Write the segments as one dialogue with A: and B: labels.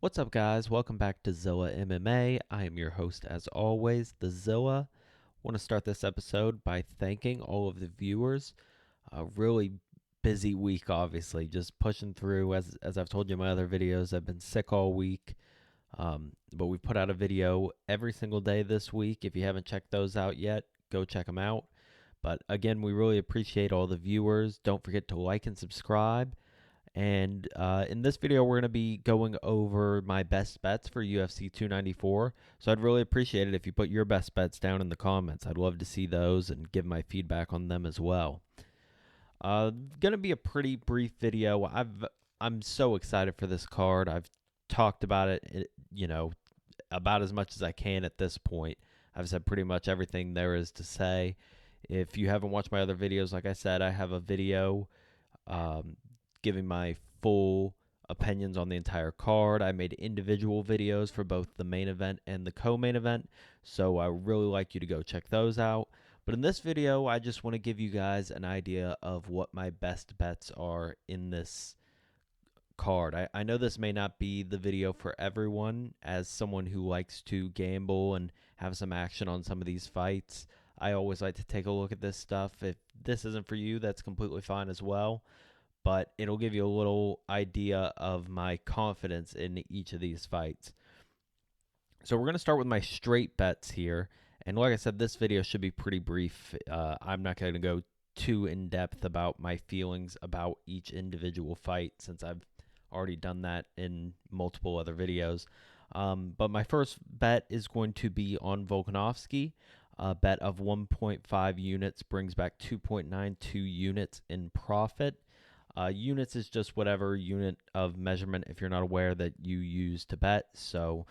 A: What's up, guys? Welcome back to Zilla MMA. I am your host, as always, the Zilla. Want to start this episode by thanking all of the viewers. A really busy week, obviously, just pushing through. As I've told you in my other videos, I've been sick all week, but we've put out a video every single day this week. If you haven't checked those out yet, go check them out. But again, we really appreciate all the viewers. Don't forget to like and subscribe. And in this video, we're going to be going over my best bets for UFC 294. So I'd really appreciate it if you put your best bets down in the comments. I'd love to see those and give my feedback on them as well. Going to be a pretty brief video. I'm so excited for this card. I've talked about it, about as much as I can at this point. I've said pretty much everything there is to say. If you haven't watched my other videos, like I said, I have a video um, giving my full opinions on the entire card. I made individual videos for both the main event and the co-main event, so I really like you to go check those out. But in this video, I just want to give you guys an idea of what my best bets are in this card. I know this may not be the video for everyone. As someone who likes to gamble and have some action on some of these fights, I always like to take a look at this stuff. If this isn't for you, that's completely fine as well, but it'll give you a little idea of my confidence in each of these fights. So we're going to start with my straight bets here. And like I said, this video should be pretty brief. I'm not going to go too in depth about my feelings about each individual fight, since I've already done that in multiple other videos. But my first bet is going to be on Volkanovski. A bet of 1.5 units brings back 2.92 units in profit. Units is just whatever unit of measurement, if you're not aware, that you use to bet. So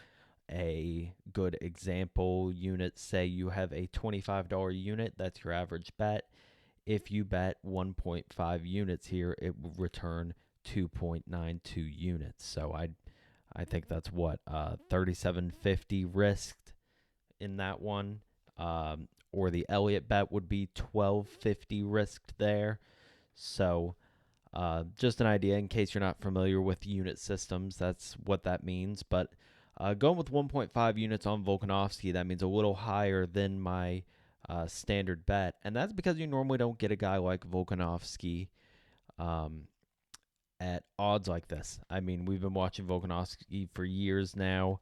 A: a good example unit, say you have a $25 unit, that's your average bet. If you bet 1.5 units here, it will return 2.92 units. So I think that's what 37.50 risked in that one. Or the Elliott bet would be 12.50 risked there. So just an idea in case you're not familiar with unit systems. That's what that means. But going with 1.5 units on Volkanovski, that means a little higher than my standard bet. And that's because you normally don't get a guy like Volkanovski at odds like this. I mean, we've been watching Volkanovski for years now.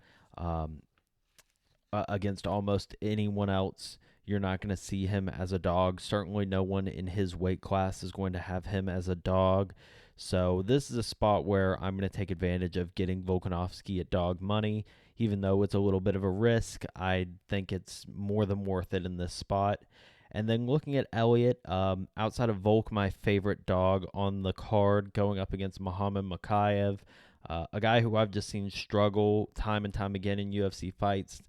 A: Against almost anyone else, you're not going to see him as a dog. Certainly no one in his weight class is going to have him as a dog. So this is a spot where I'm going to take advantage of getting Volkanovski at dog money. Even though it's a little bit of a risk, I think it's more than worth it in this spot. And then looking at Elliott, outside of Volk, my favorite dog on the card, going up against Makhachev, a guy who I've just seen struggle time and time again in UFC fights.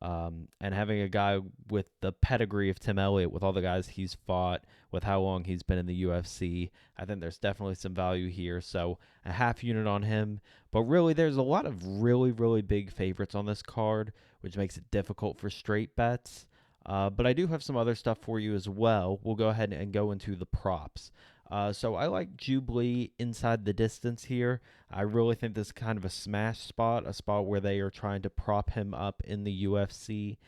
A: And having a guy with the pedigree of Tim Elliott, with all the guys he's fought, with how long he's been in the UFC, I think there's definitely some value here. So a half unit on him. But really, there's a lot of really, really big favorites on this card, which makes it difficult for straight bets. But I do have some other stuff for you as well. We'll go ahead and go into the props. So I like Jubilee inside the distance here. I really think this is kind of a smash spot, a spot where they are trying to prop him up in the UFC.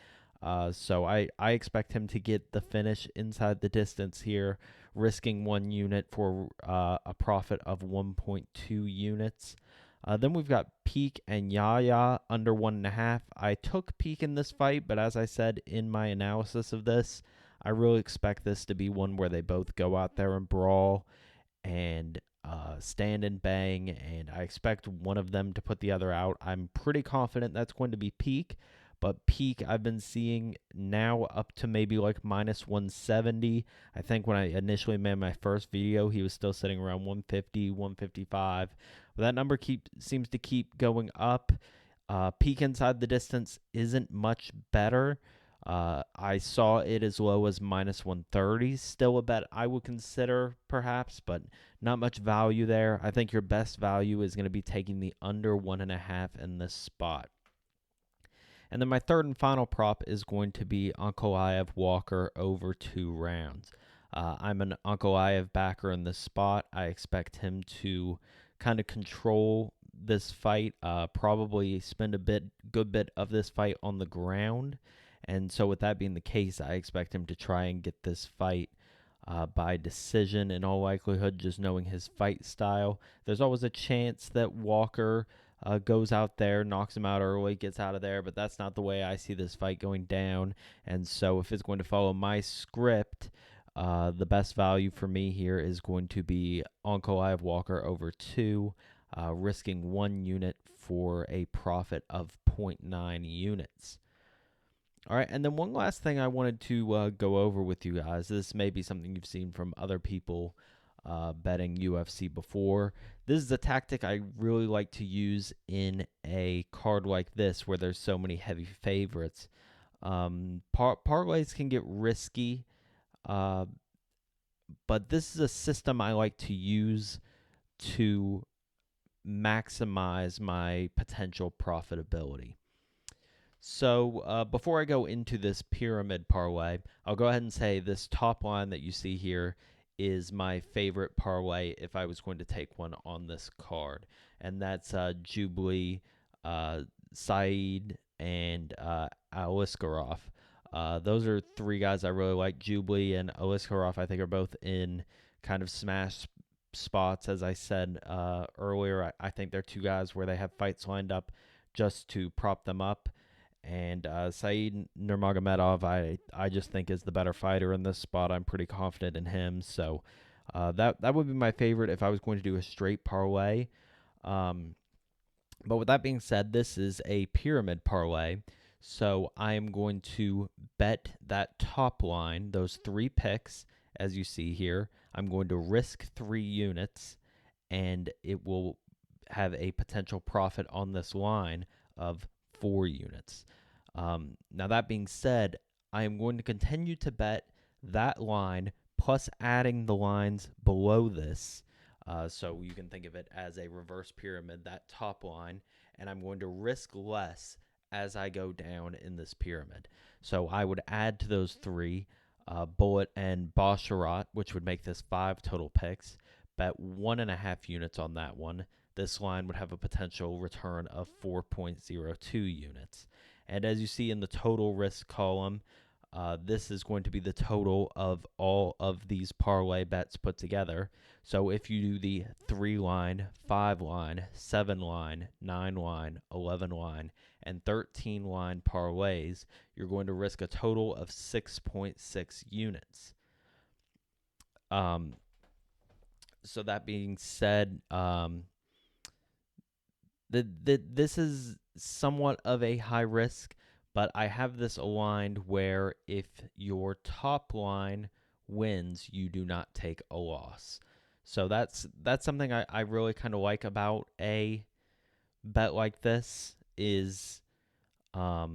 A: So I expect him to get the finish inside the distance here, risking 1 unit for a profit of 1.2 units. Then we've got Peak and Yaya under 1.5. I took Peak in this fight, but as I said in my analysis of this, I really expect this to be one where they both go out there and brawl and stand and bang, and I expect one of them to put the other out. I'm pretty confident that's going to be Peak, but Peak I've been seeing now up to maybe like minus 170. I think when I initially made my first video, he was still sitting around 150, 155. But that number seems to keep going up. Peak inside the distance isn't much better. I saw it as low as minus 130. Still a bet I would consider, perhaps, but not much value there. I think your best value is going to be taking the under 1.5 in this spot. And then my third and final prop is going to be Ankalaev Walker over 2 rounds. I'm an Ankalaev backer in this spot. I expect him to kind of control this fight, probably spend good bit of this fight on the ground. And so, with that being the case, I expect him to try and get this fight by decision in all likelihood, just knowing his fight style. There's always a chance that Walker goes out there, knocks him out early, gets out of there, but that's not the way I see this fight going down. And so, if it's going to follow my script, the best value for me here is going to be Ankalaev Walker over 2, risking 1 unit for a profit of zero point 0.9 units. All right, and then one last thing I wanted to go over with you guys. This may be something you've seen from other people betting UFC before. This is a tactic I really like to use in a card like this where there's so many heavy favorites. Parlays can get risky, but this is a system I like to use to maximize my potential profitability. So before I go into this pyramid parlay, I'll go ahead and say this top line that you see here is my favorite parlay if I was going to take one on this card. And that's Jubilee, Saeed, and Aliskerov. Those are 3 guys I really like. Jubilee and Aliskerov, I think, are both in kind of smash spots. As I said earlier, I think they're 2 guys where they have fights lined up just to prop them up. And Saeed Nurmagomedov, I just think is the better fighter in this spot. I'm pretty confident in him. So that would be my favorite if I was going to do a straight parlay. But with that being said, this is a pyramid parlay. So I am going to bet that top line, those 3 picks, as you see here. I'm going to risk 3 units, and it will have a potential profit on this line of 4 units. Now, that being said, I am going to continue to bet that line plus adding the lines below this. So you can think of it as a reverse pyramid, that top line, and I'm going to risk less as I go down in this pyramid. So I would add to those 3, Bullet and Basharat, which would make this 5 total picks, bet 1.5 units on that one. This line would have a potential return of 4.02 units. And as you see in the total risk column, this is going to be the total of all of these parlay bets put together. So if you do the 3 line, 5 line, 7 line, 9 line, 11 line, and 13 line parlays, you're going to risk a total of 6.6 units. So that being said, this is somewhat of a high risk, but I have this aligned where if your top line wins, you do not take a loss. So that's something I really kind of like about a bet like this is I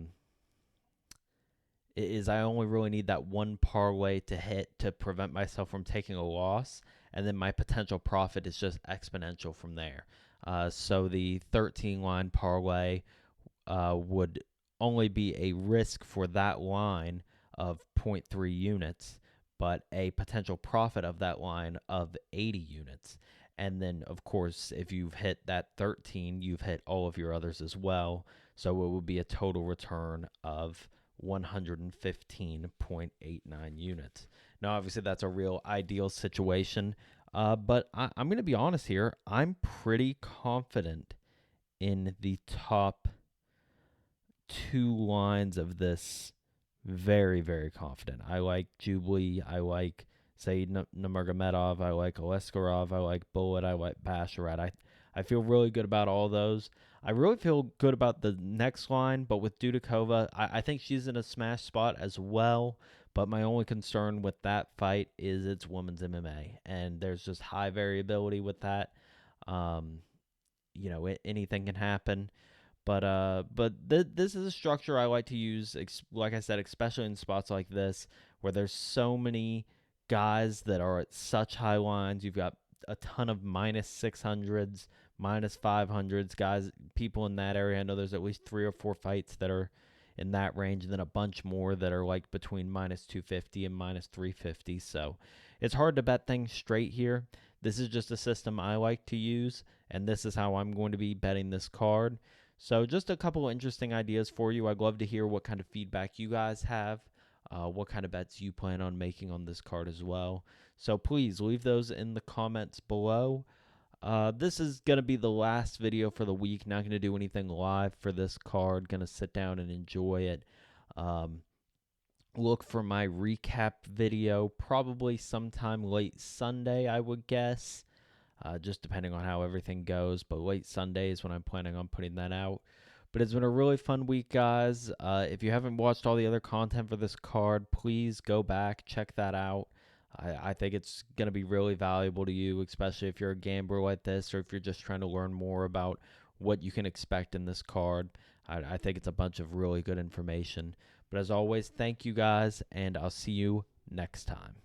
A: only really need that one parlay to hit to prevent myself from taking a loss, and then my potential profit is just exponential from there. So the 13 line parlay would only be a risk for that line of 0.3 units, but a potential profit of that line of 80 units. And then, of course, if you've hit that 13, you've hit all of your others as well. So it would be a total return of 115.89 units. Now, obviously, that's a real ideal situation. But I'm going to be honest here. I'm pretty confident in the top 2 lines of this. Very, very confident. I like Jubilee. I like Saeed Nurmagomedov. I like Aliskerov. I like Bullet. I like Basharat. I feel really good about all those. I really feel good about the next line, but with Dudikova, I think she's in a smash spot as well. But my only concern with that fight is it's women's MMA, and there's just high variability with that. Anything can happen. But this is a structure I like to use, like I said, especially in spots like this where there's so many guys that are at such high lines. You've got a ton of minus 600s, minus 500s, guys, people in that area. I know there's at least 3 or 4 fights that are in that range, and then a bunch more that are like between minus 250 and minus 350. So it's hard to bet things straight here. This is just a system I like to use, and this is how I'm going to be betting this card. So just a couple of interesting ideas for you. I'd love to hear what kind of feedback you guys have, what kind of bets you plan on making on this card as well. So please leave those in the comments below. This is going to be the last video for the week. Not going to do anything live for this card. Going to sit down and enjoy it. Look for my recap video probably sometime late Sunday, I would guess, just depending on how everything goes. But late Sunday is when I'm planning on putting that out. But it's been a really fun week, guys. If you haven't watched all the other content for this card, please go back, check that out. I think it's going to be really valuable to you, especially if you're a gambler like this or if you're just trying to learn more about what you can expect in this card. I think it's a bunch of really good information. But as always, thank you guys, and I'll see you next time.